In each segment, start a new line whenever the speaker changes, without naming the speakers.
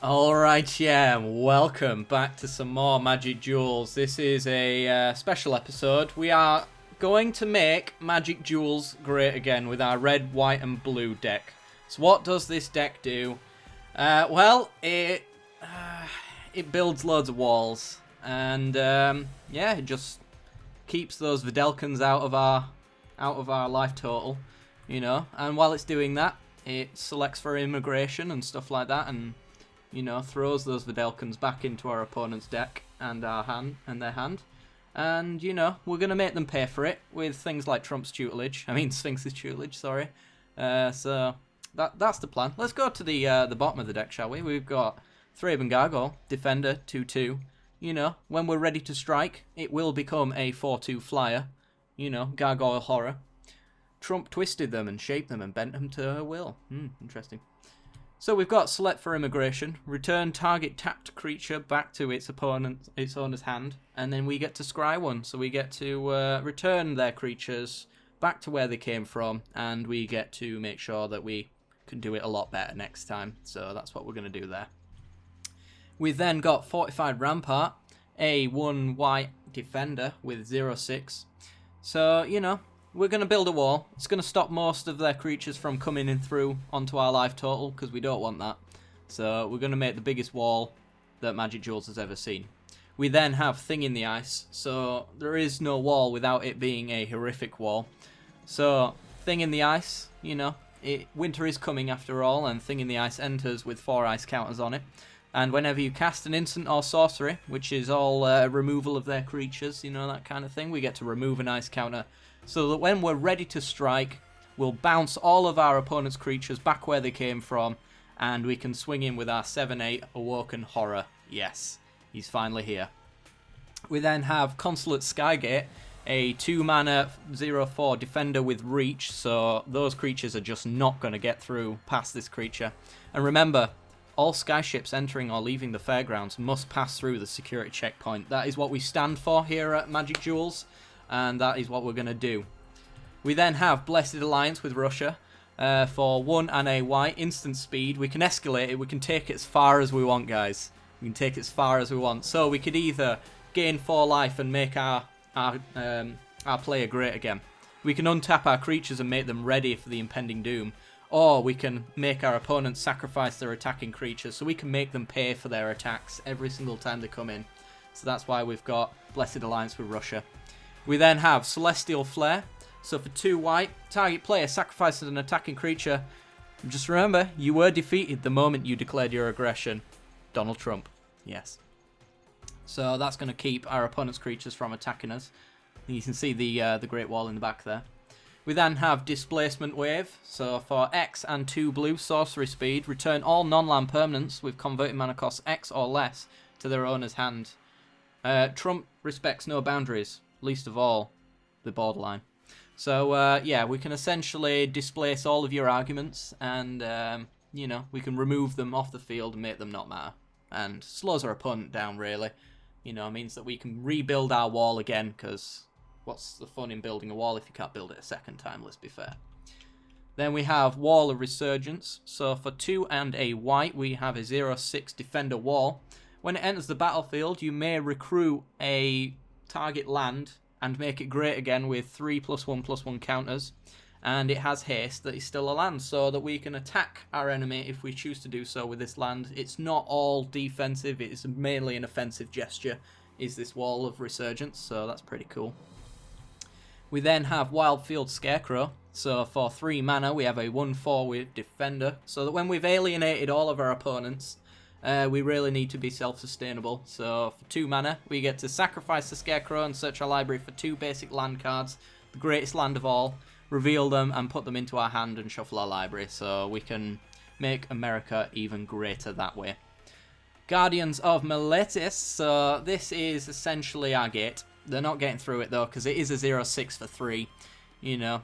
Alright, yeah, welcome back to some more Magic Duels. This is a special episode. We are going to make Magic Duels great again with our red, white and blue deck. So what does this deck do? It builds loads of walls. And yeah, it just keeps those Videlkans out of our life total, you know. And while it's doing that, it selects for immigration and stuff like that, and you know, throws those Videlkans back into our opponent's deck and our hand and their hand. And, you know, we're going to make them pay for it with things like Sphinx's tutelage, sorry. So that's the plan. Let's go to the bottom of the deck, shall we? We've got Thraben Gargoyle, Defender, 2/2. You know, when we're ready to strike, it will become a 4/2 flyer. You know, Gargoyle Horror. Trump twisted them and shaped them and bent them to her will. Interesting. So we've got select for immigration, return target tapped creature back to its owner's hand, and then we get to scry one. So we get to return their creatures back to where they came from, and we get to make sure that we can do it a lot better next time. So that's what we're going to do there. We've then got Fortified Rampart, a 1 white defender with 0/6. So, you know, we're going to build a wall. It's going to stop most of their creatures from coming in through onto our life total, because we don't want that. So we're going to make the biggest wall that Magic Duels has ever seen. We then have Thing in the Ice. So there is no wall without it being a horrific wall. So Thing in the Ice, you know, winter is coming after all, and Thing in the Ice enters with 4 ice counters on it. And whenever you cast an instant or sorcery, which is all removal of their creatures, you know, that kind of thing, we get to remove an ice counter. So that when we're ready to strike, we'll bounce all of our opponent's creatures back where they came from, and we can swing in with our 7/8 Awoken Horror. Yes, he's finally here. We then have Consulate Skygate, a 2-mana 0/4 defender with reach, so those creatures are just not going to get through past this creature. And remember, all skyships entering or leaving the fairgrounds must pass through the security checkpoint. That is what we stand for here at Magic Duels, and that is what we're going to do. We then have Blessed Alliance with Russia for 1 and a white, instant speed. We can escalate it, we can take it as far as we want, guys. We can take it as far as we want. So we could either gain 4 life and make our player great again. We can untap our creatures and make them ready for the impending doom. Or we can make our opponents sacrifice their attacking creatures, so we can make them pay for their attacks every single time they come in. So that's why we've got Blessed Alliance with Russia. We then have Celestial Flare. So for 2 white, target player sacrifices an attacking creature. Just remember, you were defeated the moment you declared your aggression. Donald Trump. Yes. So that's going to keep our opponent's creatures from attacking us. And you can see the Great Wall in the back there. We then have Displacement Wave. So for X and 2 blue sorcery speed, return all non-land permanents with converted mana cost X or less to their owner's hand. Trump respects no boundaries, least of all the borderline. So yeah, we can essentially displace all of your arguments, and you know, we can remove them off the field and make them not matter, and slows our opponent down, really. You know, it means that we can rebuild our wall again, because what's the fun in building a wall if you can't build it a second time, let's be fair. Then we have Wall of Resurgence. So for 2 and a white, we have a 0/6 defender wall. When it enters the battlefield, you may recruit a target land and make it great again with 3+1/+1 counters. And it has haste that is still a land, so that we can attack our enemy if we choose to do so with this land. It's not all defensive, it is mainly an offensive gesture, is this Wall of Resurgence, so that's pretty cool. We then have Wildfield Scarecrow. So for 3 mana, we have a 1/4 with Defender, so that when we've alienated all of our opponents, we really need to be self-sustainable. So for 2 mana, we get to sacrifice the Scarecrow and search our library for 2 basic land cards, the greatest land of all, reveal them and put them into our hand and shuffle our library, so we can make America even greater that way. Guardians of Meletis. So this is essentially our gate. They're not getting through it though, because it is a 0/6 for 3, you know.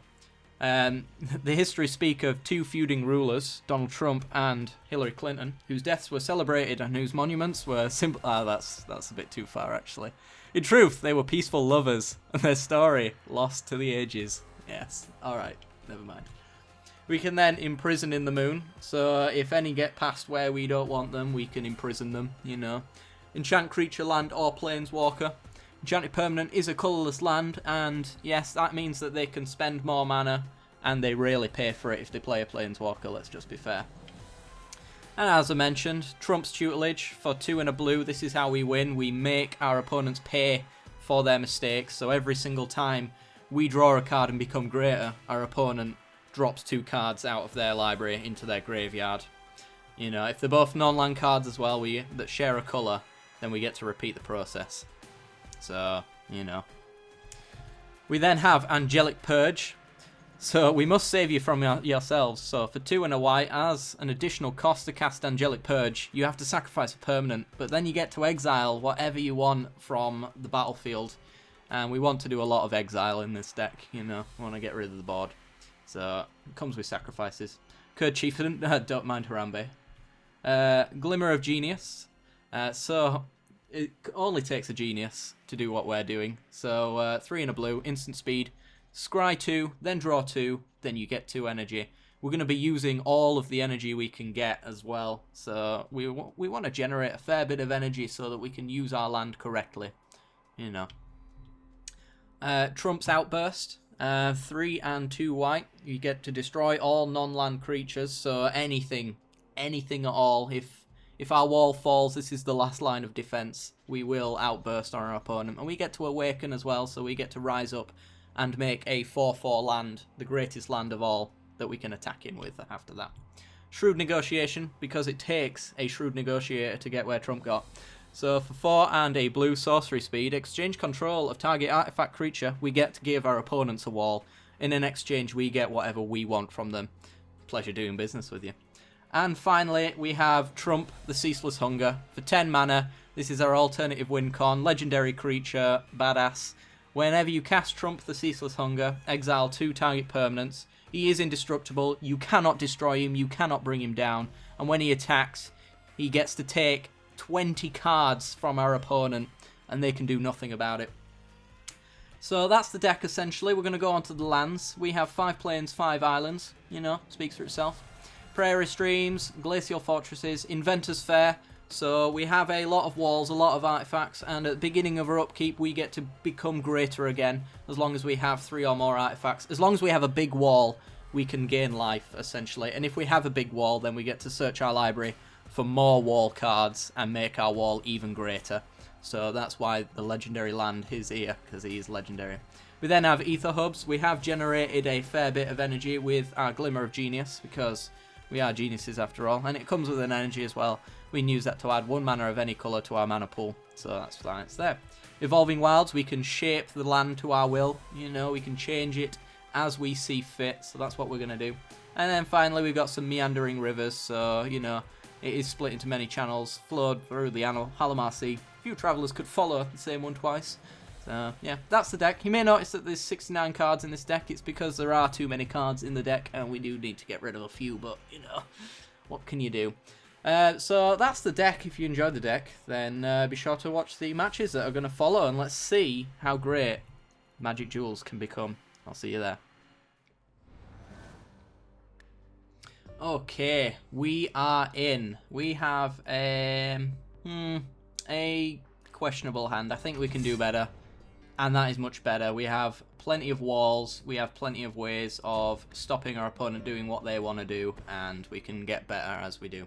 The history speak of 2 feuding rulers, Donald Trump and Hillary Clinton, whose deaths were celebrated and whose monuments were simple. That's a bit too far, actually. In truth, they were peaceful lovers, and their story lost to the ages. Yes, alright, never mind. We can then imprison in the moon. So if any get past where we don't want them, we can imprison them, you know. Enchant creature, land, or planeswalker. Enchanted permanent is a colourless land, and yes, that means that they can spend more mana, and they rarely pay for it if they play a planeswalker, let's just be fair. And as I mentioned, Trump's tutelage for 2 and a blue. This is how we win. We make our opponents pay for their mistakes. So every single time we draw a card and become greater, our opponent drops 2 cards out of their library into their graveyard. You know, if they're both non-land cards as well, that share a colour, then we get to repeat the process. So, you know. We then have Angelic Purge. So we must save you from yourselves. So for 2 and a white, as an additional cost to cast Angelic Purge, you have to sacrifice a permanent, but then you get to exile whatever you want from the battlefield. And we want to do a lot of exile in this deck, you know. We want to get rid of the board. So it comes with sacrifices. Kurd Chieftain, don't mind Harambe. Glimmer of Genius. So it only takes a genius to do what we're doing. So 3 and a blue, instant speed. Scry 2, then draw 2, then you get 2 energy. We're going to be using all of the energy we can get as well. So we want to generate a fair bit of energy so that we can use our land correctly. You know. Trump's Outburst. 3 and 2 white. You get to destroy all non-land creatures. So anything at all. If our wall falls, this is the last line of defense. We will outburst on our opponent. And we get to awaken as well. So we get to rise up and make a 4/4 land, the greatest land of all, that we can attack in with after that. Shrewd Negotiation, because it takes a Shrewd Negotiator to get where Trump got. So for 4 and a blue sorcery speed, exchange control of target artifact creature, we get to give our opponents a wall. In an exchange, we get whatever we want from them. Pleasure doing business with you. And finally, we have Trump, the Ceaseless Hunger. For 10 mana, this is our alternative win con, legendary creature, badass. Whenever you cast Trump, the Ceaseless Hunger, exile 2 target permanents. He is indestructible, you cannot destroy him, you cannot bring him down. And when he attacks, he gets to take 20 cards from our opponent, and they can do nothing about it. So that's the deck essentially. We're going to go on to the lands. We have 5 plains, 5 islands, you know, speaks for itself. Prairie Streams, Glacial Fortresses, Inventor's Fair. So we have a lot of walls, a lot of artifacts, and at the beginning of our upkeep we get to become greater again, as long as we have 3 or more artifacts. As long as we have a big wall, we can gain life, essentially. And if we have a big wall, then we get to search our library for more wall cards and make our wall even greater. So that's why the legendary land is here, because he is legendary. We then have Ether Hubs. We have generated a fair bit of energy with our Glimmer of Genius, because we are geniuses after all, and it comes with an energy as well. We can use that to add 1 mana of any colour to our mana pool, so that's why it's there. Evolving Wilds, we can shape the land to our will, you know, we can change it as we see fit, so that's what we're going to do. And then finally we've got some meandering rivers, so, you know, it is split into many channels, flowed through the Halimar Sea. Few travellers could follow the same one twice. So, yeah, that's the deck. You may notice that there's 69 cards in this deck. It's because there are too many cards in the deck, and we do need to get rid of a few, but, you know, what can you do? So that's the deck. If you enjoyed the deck, then be sure to watch the matches that are going to follow, and let's see how great Magic Duels can become. I'll see you there. Okay, we are in. We have a questionable hand. I think we can do better, and that is much better. We have plenty of walls. We have plenty of ways of stopping our opponent doing what they want to do, and we can get better as we do.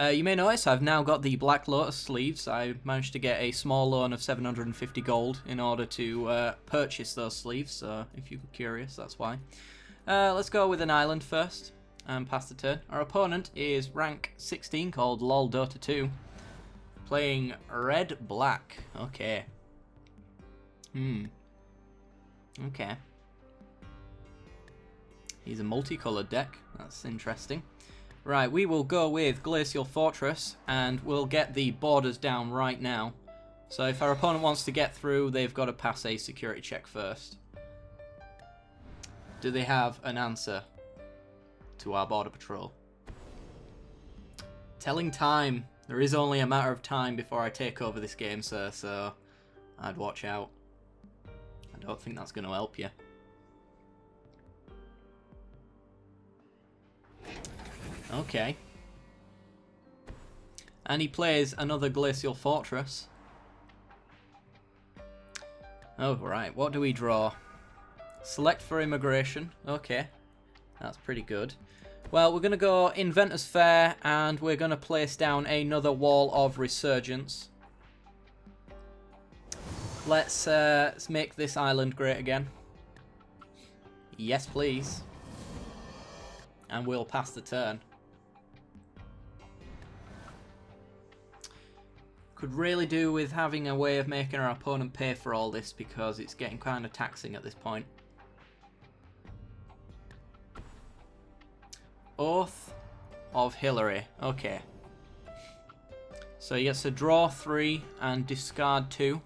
You may notice I've now got the Black Lotus sleeves. I managed to get a small loan of 750 gold in order to purchase those sleeves, so if you're curious, that's why. Let's go with an island first and pass the turn. Our opponent is rank 16 called LOL Dota 2, playing red-black. Okay. Okay. He's a multicolored deck. That's interesting. Right, we will go with Glacial Fortress, and we'll get the borders down right now. So if our opponent wants to get through, they've got to pass a security check first. Do they have an answer to our border patrol? Telling time. There is only a matter of time before I take over this game, sir, so I'd watch out. I don't think that's going to help you. Okay. And he plays another glacial fortress. Oh, right. What do we draw? Select for immigration. Okay. That's pretty good. Well, we're going to go Inventor's Fair, and we're going to place down another Wall of Resurgence. Let's make this island great again. Yes, please. And we'll pass the turn. Could really do with having a way of making our opponent pay for all this, because it's getting kind of taxing at this point. Oath of Hillary. Okay. So he gets to draw 3 and discard 2.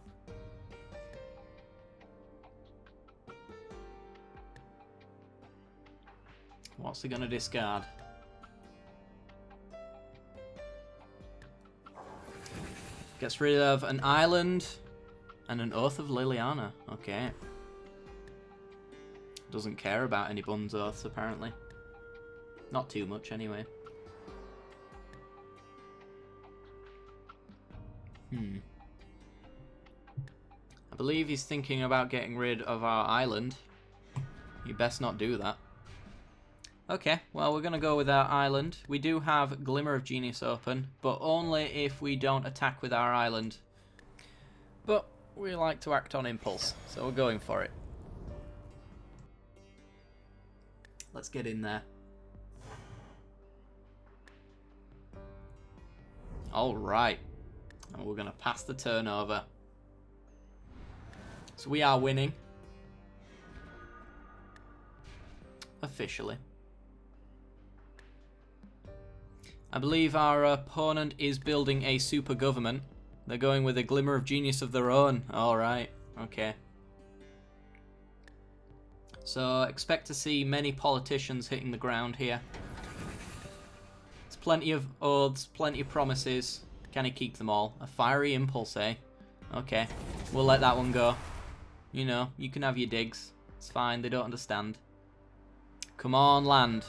What's he going to discard? Gets rid of an island and an Oath of Liliana. Okay. Doesn't care about any Bun's Oaths, apparently. Not too much, anyway. I believe he's thinking about getting rid of our island. You best not do that. Okay, well, we're going to go with our island. We do have Glimmer of Genius open, but only if we don't attack with our island. But we like to act on impulse, so we're going for it. Let's get in there. Alright. And we're going to pass the turn over. So we are winning. Officially. I believe our opponent is building a super government. They're going with a Glimmer of Genius of their own. Alright. Okay. So expect to see many politicians hitting the ground here. Plenty of oaths, plenty of promises. Can he keep them all? A fiery impulse, eh? Okay, we'll let that one go. You know, you can have your digs. It's fine, they don't understand. Come on, land.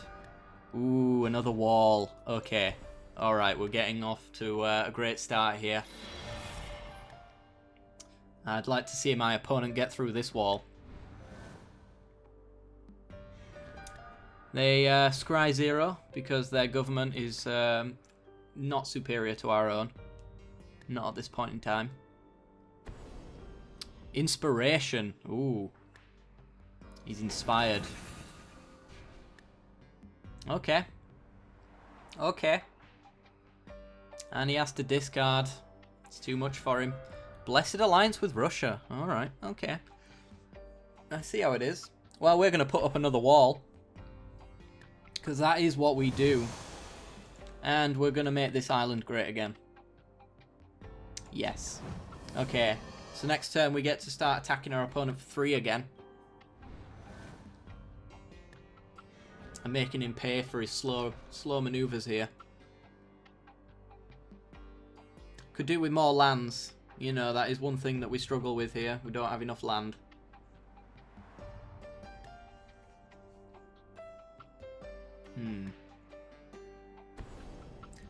Ooh, another wall. Okay. Alright, we're getting off to a great start here. I'd like to see my opponent get through this wall. They scry 0 because their government is not superior to our own. Not at this point in time. Inspiration. Ooh. He's inspired. Okay. Okay. And he has to discard. It's too much for him. Blessed alliance with Russia. Alright, okay. I see how it is. Well, we're going to put up another wall. Because that is what we do. And we're going to make this island great again. Yes. Okay. So next turn we get to start attacking our opponent for 3 again. And making him pay for his slow maneuvers here. Could do with more lands. You know, that is one thing that we struggle with here. We don't have enough land.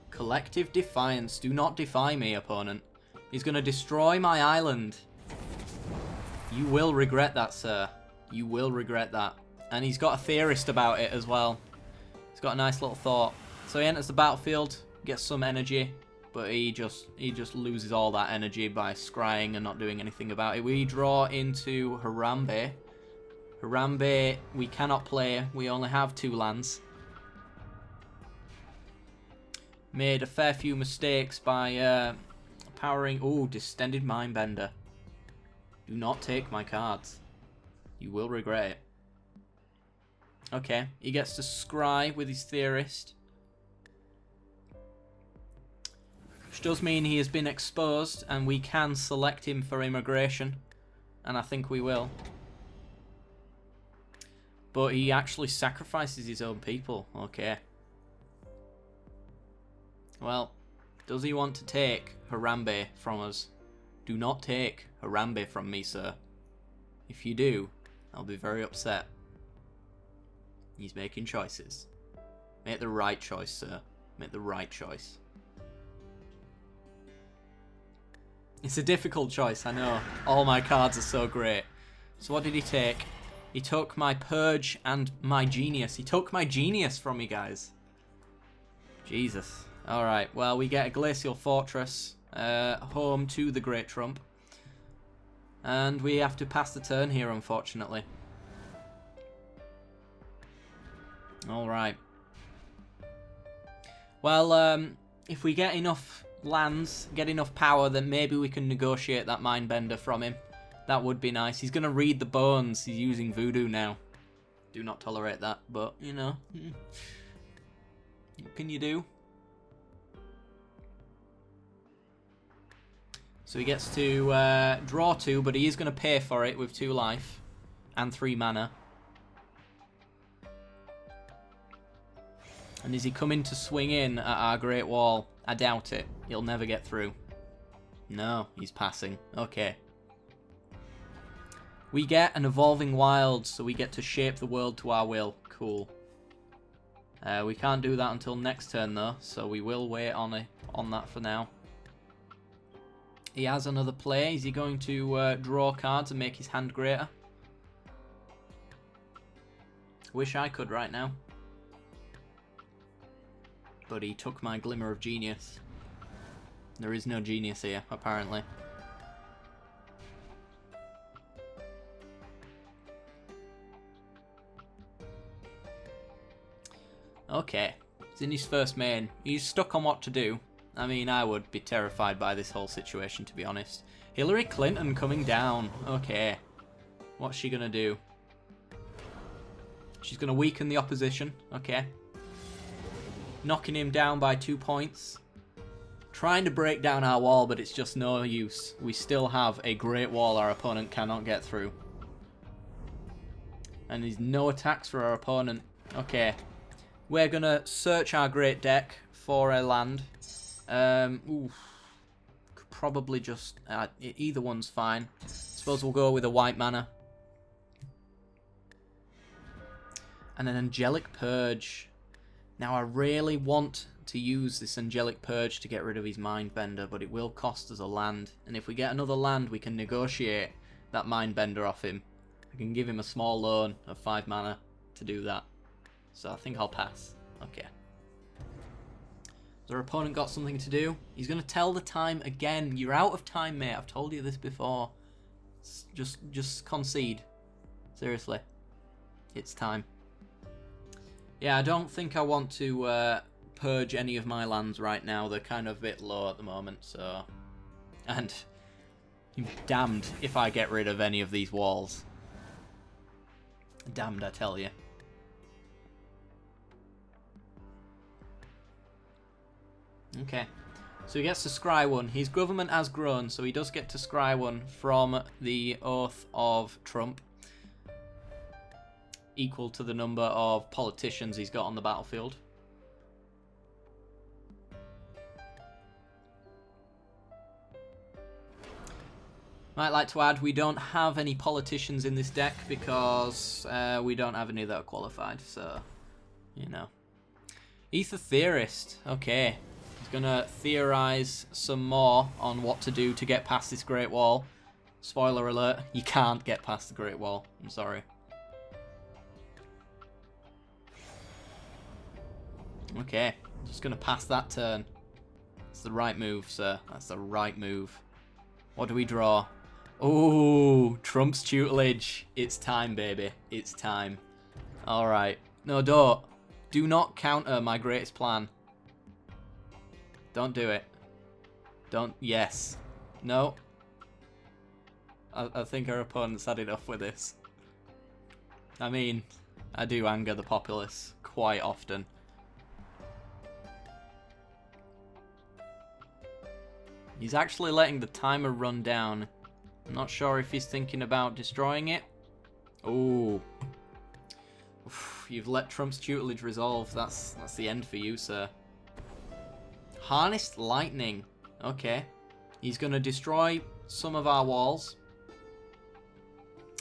Collective Defiance. Do not defy me, opponent. He's going to destroy my island. You will regret that, sir. You will regret that. And he's got a theorist about it as well. He's got a nice little thought. So he enters the battlefield, gets some energy, but he just loses all that energy by scrying and not doing anything about it. We draw into Harambe. Harambe we cannot play. We only have 2 lands. Made a fair few mistakes by powering... Ooh, Distended Mindbender. Do not take my cards. You will regret it. Okay, he gets to scry with his theorist. Which does mean he has been exposed and we can select him for immigration. And I think we will. But he actually sacrifices his own people. Okay. Well, does he want to take Harambe from us? Do not take Harambe from me, sir. If you do, I'll be very upset. He's making choices. Make the right choice, sir. Make the right choice. It's a difficult choice, I know. All my cards are so great. So what did he take? He took my Purge and my Genius. He took my Genius from me, guys. Jesus. Alright, well, we get a Glacial Fortress home to the Great Trump. And we have to pass the turn here, unfortunately. Alright. Well, if we get enough lands, get enough power, then maybe we can negotiate that Mindbender from him. That would be nice. He's going to read the bones. He's using voodoo now. Do not tolerate that, but, you know. What can you do? So he gets to draw 2, but he is going to pay for it with 2 life and 3 mana. And is he coming to swing in at our Great Wall? I doubt it. He'll never get through. No, he's passing. Okay. We get an Evolving Wilds, so we get to shape the world to our will. Cool. We can't do that until next turn, though, so we will wait on that for now. He has another play. Is he going to draw cards and make his hand greater? Wish I could right now. But he took my Glimmer of Genius. There is no genius here, apparently. Okay, he's in his first main. He's stuck on what to do. I mean, I would be terrified by this whole situation, to be honest. Hillary Clinton coming down. Okay. What's she gonna do? She's gonna weaken the opposition. Okay. Knocking him down by 2 points. Trying to break down our wall, but it's just no use. We still have a great wall our opponent cannot get through. And there's no attacks for our opponent. Okay. We're gonna search our great deck for a land. Could probably just... either one's fine. Suppose we'll go with a white mana. And an Angelic Purge. Now I really want to use this Angelic Purge to get rid of his Mindbender, but it will cost us a land. And if we get another land, we can negotiate that Mindbender off him. I can give him a small loan of 5 mana to do that. So I think I'll pass. Okay. Has our opponent got something to do? He's going to tell the time again. You're out of time, mate. I've told you this before. Just concede. Seriously. It's time. Yeah, I don't think I want to purge any of my lands right now. They're kind of a bit low at the moment, so... And you're damned if I get rid of any of these walls. Damned, I tell you. Okay, so he gets to scry one. His government has grown, so he does get to scry one from the Oath of Trump. Equal to the number of politicians he's got on the battlefield. Might like to add, we don't have any politicians in this deck because we don't have any that are qualified, so, you know. Ether Theorist, okay. He's gonna theorize some more on what to do to get past this Great Wall. Spoiler alert, you can't get past the Great Wall, I'm sorry. Okay, just gonna pass that turn. That's the right move, sir. That's the right move. What do we draw? Oh, Trump's tutelage. It's time, baby. It's time. Alright. No, don't. Do not counter my greatest plan. Don't do it. Don't. Yes. No. I think our opponent's had enough with this. I mean, I do anger the populace quite often. He's actually letting the timer run down. I'm not sure if he's thinking about destroying it. Oh. You've let Trump's tutelage resolve. That's the end for you, sir. Harnessed Lightning. Okay. He's going to destroy some of our walls.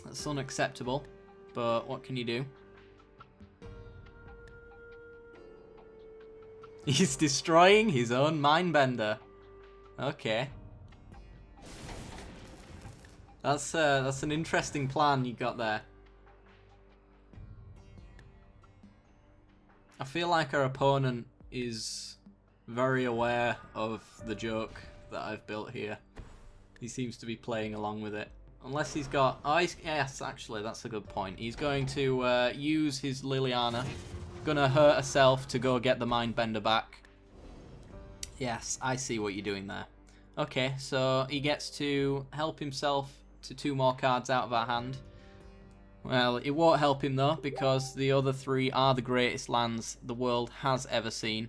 That's unacceptable. But what can you do? He's destroying his own mindbender. Okay. That's an interesting plan you got there. I feel like our opponent is very aware of the joke that I've built here. He seems to be playing along with it. Unless he's got... Oh, yes, actually, that's a good point. He's going to use his Liliana. Gonna hurt herself to go get the Mindbender back. Yes, I see what you're doing there. Okay, so he gets to help himself to 2 more cards out of our hand. Well, it won't help him though, because the other 3 are the greatest lands the world has ever seen.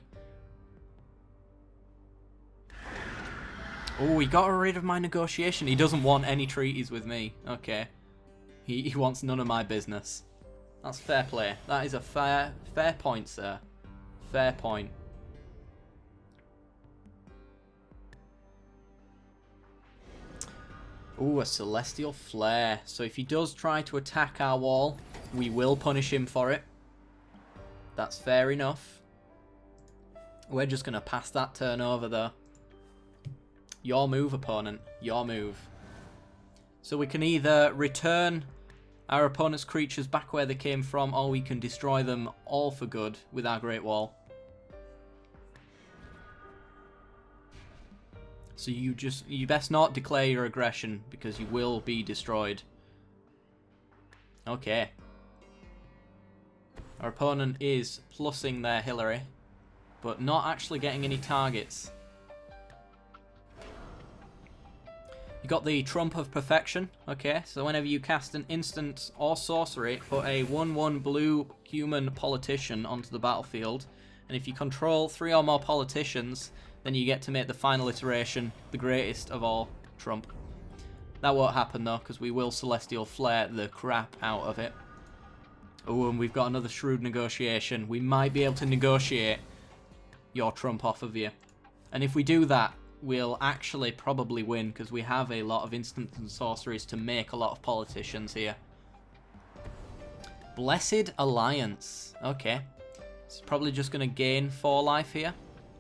Oh, he got rid of my negotiation. He doesn't want any treaties with me. Okay. He wants none of my business. That's fair play. That is a fair point, sir. Fair point. Ooh, a Celestial Flare. So if he does try to attack our wall, we will punish him for it. That's fair enough. We're just going to pass that turn over, though. Your move, opponent. Your move. So we can either return our opponent's creatures back where they came from, or we can destroy them all for good with our Great Wall. So you best not declare your aggression, because you will be destroyed. Okay. Our opponent is plussing their Hillary, but not actually getting any targets. You got the Trump of Perfection. Okay, so whenever you cast an instant or sorcery, put a 1/1 blue human politician onto the battlefield, and if you control 3 or more politicians, then you get to make the final iteration the greatest of all Trump. That won't happen though, because we will Celestial Flare the crap out of it. Oh, and we've got another shrewd negotiation. We might be able to negotiate your Trump off of you. And if we do that, we'll actually probably win, because we have a lot of instants and sorceries to make a lot of politicians here. Blessed Alliance. Okay. It's probably just going to gain 4 life here.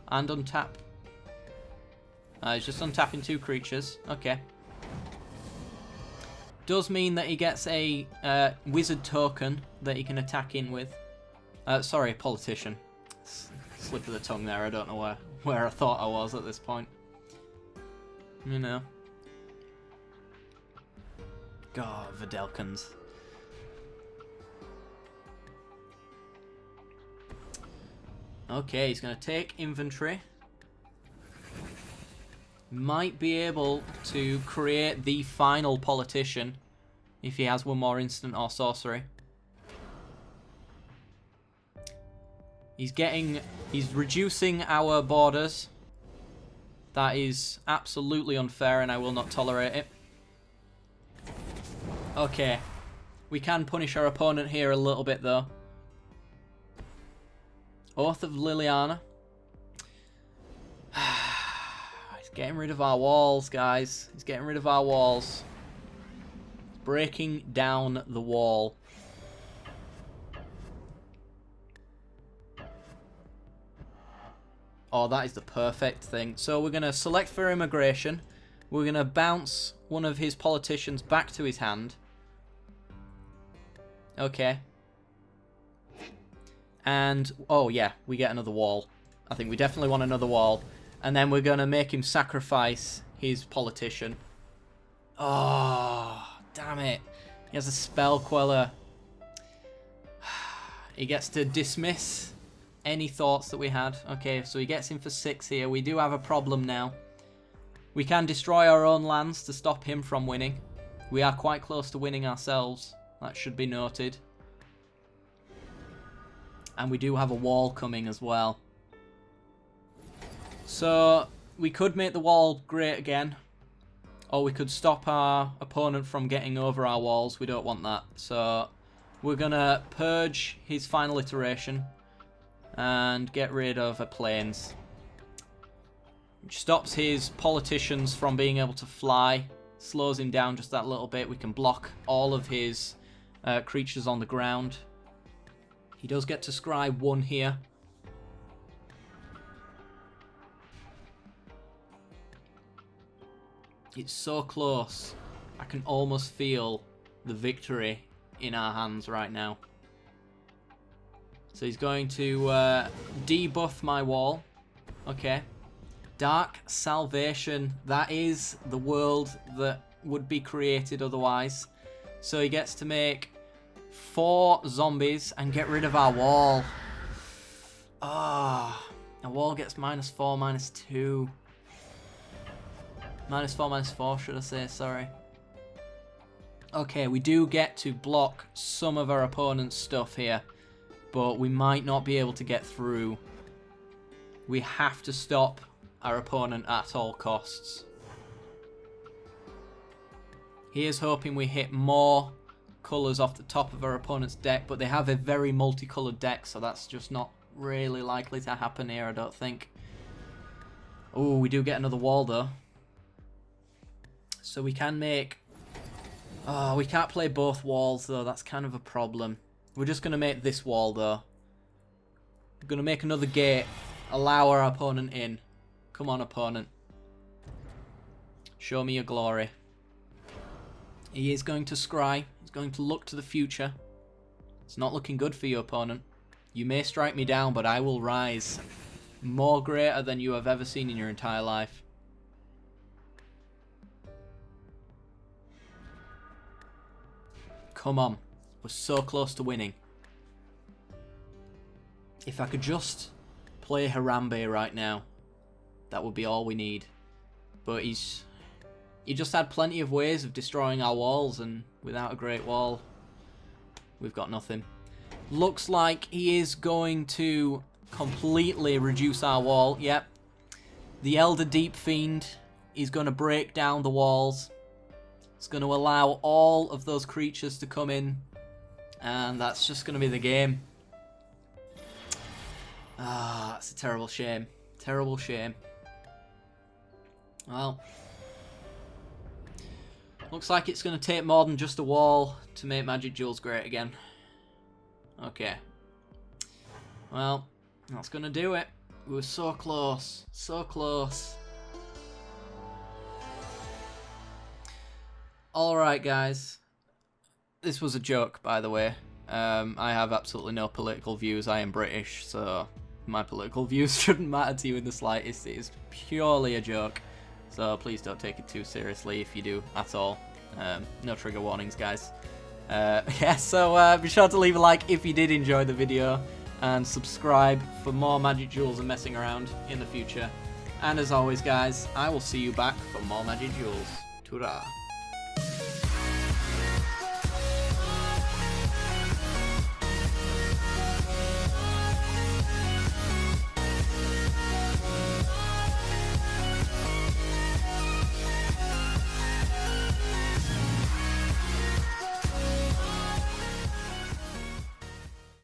And untap. He's just untapping 2 creatures. Okay. Does mean that he gets a wizard token that he can attack in with. Sorry, politician. Slip of the tongue there. I don't know where I thought I was at this point. You know. God, Videlkins. Okay, he's going to take inventory. Might be able to create the final politician if he has 1 more instant or sorcery. He's reducing our borders. That is absolutely unfair, and I will not tolerate it. Okay. We can punish our opponent here a little bit, though. Oath of Liliana. He's getting rid of our walls, guys. He's getting rid of our walls. Breaking down the wall. Oh, that is the perfect thing. So we're going to select for immigration. We're going to bounce one of his politicians back to his hand. Okay. And, oh yeah, we get another wall. I think we definitely want another wall. And then we're going to make him sacrifice his politician. Oh, damn it. He has a spell queller. He gets to dismiss any thoughts that we had. Okay, so he gets in for 6 here. We do have a problem now. We can destroy our own lands to stop him from winning. We are quite close to winning ourselves. That should be noted. And we do have a wall coming as well. So we could make the wall great again. Or we could stop our opponent from getting over our walls. We don't want that. So we're going to purge his final iteration and get rid of a plains. Which stops his politicians from being able to fly. Slows him down just that little bit. We can block all of his creatures on the ground. He does get to scry 1 here. It's so close. I can almost feel the victory in our hands right now. So he's going to debuff my wall. Okay. Dark Salvation. That is the world that would be created otherwise. So he gets to make 4 zombies and get rid of our wall. Ah, our wall gets -4, -2. -4, -4, should I say, sorry. Okay, we do get to block some of our opponent's stuff here, but we might not be able to get through. We have to stop our opponent at all costs. He is hoping we hit more colours off the top of our opponent's deck, but they have a very multicoloured deck, so that's just not really likely to happen here, I don't think. Oh, we do get another wall, though. So we can make... Oh, we can't play both walls, though. That's kind of a problem. We're just going to make this wall, though. We're going to make another gate. Allow our opponent in. Come on, opponent. Show me your glory. He is going to scry. He's going to look to the future. It's not looking good for you, opponent. You may strike me down, but I will rise. More greater than you have ever seen in your entire life. Come on. We're so close to winning. If I could just play Harambe right now, that would be all we need. But he just had plenty of ways of destroying our walls, and without a great wall, we've got nothing. Looks like he is going to completely reduce our wall. Yep. The Elder Deep Fiend is going to break down the walls. It's going to allow all of those creatures to come in. And that's just going to be the game. Ah, it's a terrible shame. Terrible shame. Well, looks like it's going to take more than just a wall to make Magic Duels great again. Okay. Well, that's going to do it. We were so close. So close. Alright, guys. This was a joke, by the way. I have absolutely no political views. I am British, so my political views shouldn't matter to you in the slightest. It is purely a joke. So please don't take it too seriously if you do at all. No trigger warnings, guys. Yeah, so be sure to leave a like if you did enjoy the video, and subscribe for more Magic Duels and messing around in the future. And as always, guys, I will see you back for more Magic Duels. Ta-ra.